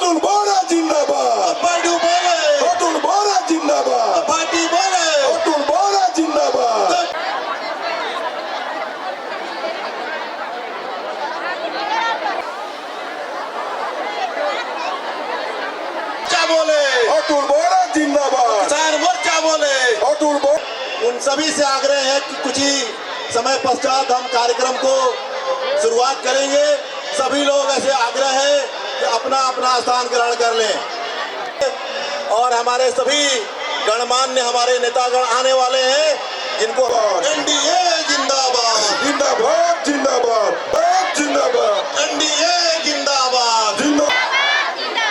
অতুল বরা জিন্দাবাদ, পার্টি বলে অতুল বরা জিন্দাবাদ, পার্টি বলে অতুল বরা জিন্দাবাদ। क्या बोले অতুল বরা জিন্দাবাদ, किसान मोर्चा बोले। অতুল বরা। उन सभी से आग्रह है कि कुछ ही समय पश्चात हम कार्यक्रम को शुरुआत करेंगे। सभी लोग ऐसे आग्रह है कि अपना अपना स्थान ग्रहण कर लें और हमारे सभी गणमान्य हमारे नेतागण आने वाले हैं जिनको एनडीए जिंदाबाद, जिंदाबाद जिंदाबाद जिंदाबाद एनडीए जिंदाबाद, जिंदाबाद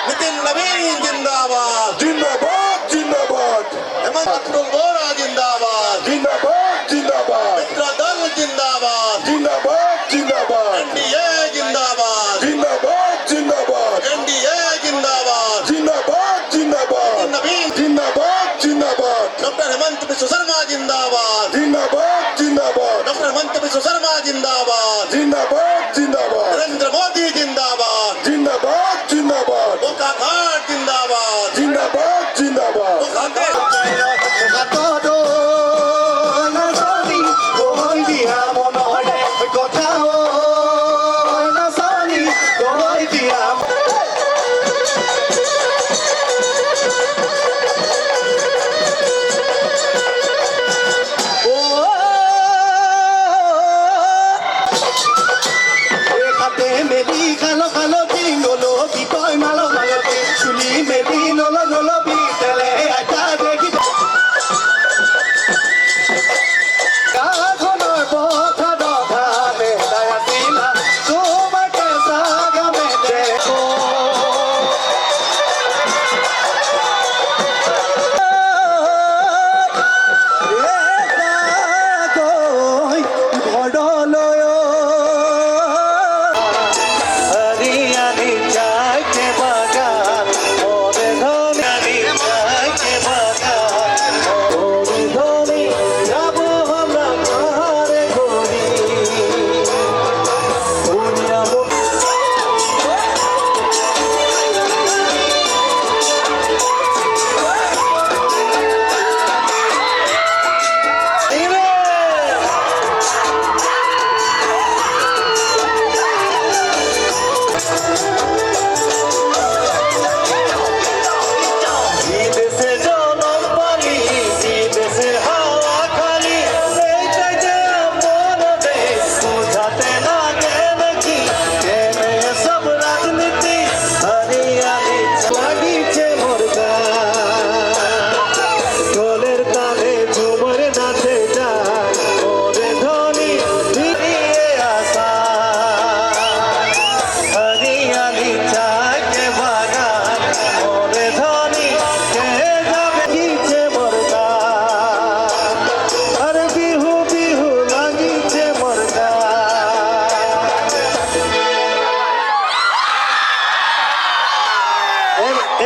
नितिन नवीन जिंदाबाद, जिंदाबाद जिंदाबाद हेमंत अतुल बोरा जिंदाबाद, जिंदाबाद जिंदाबाद मित्र दल जिंदाबाद, जिंदाबाद जिंदाबाद एनडीए जिंदाबाद, जिंदाबाद जिंदाबाद एनडीए जिंदाबाद, जिंदाबाद जिंदाबाद नवीन जिंदाबाद जिंदाबाद डॉक्टर हेमंत बिश्व शर्मा जिंदाबाद, जिंदाबाद जिंदाबाद डॉक्टर हेमंत बिश्व शर्मा जिंदाबाद, जिंदाबाद जिंदाबाद नरेंद्र मोदी जिंदाबाद, जिंदाबाद जिंदाबाद ओका घाट जिंदाबाद, जिंदाबाद जिंदाबाद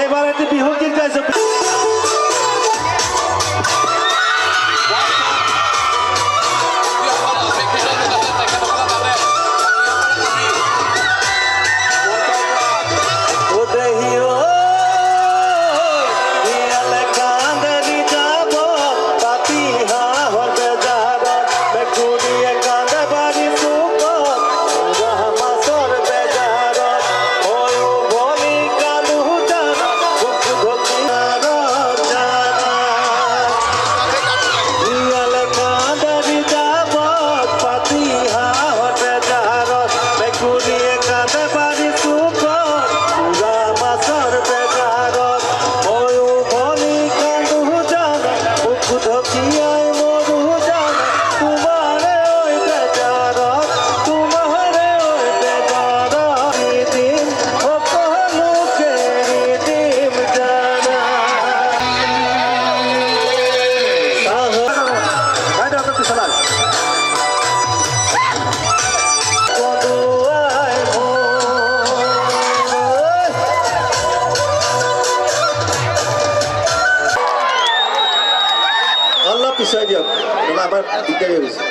এবারে বিহু গীত গাইছে। পিছাই দিয়ক, আমাৰ দিগদাৰী হৈছে।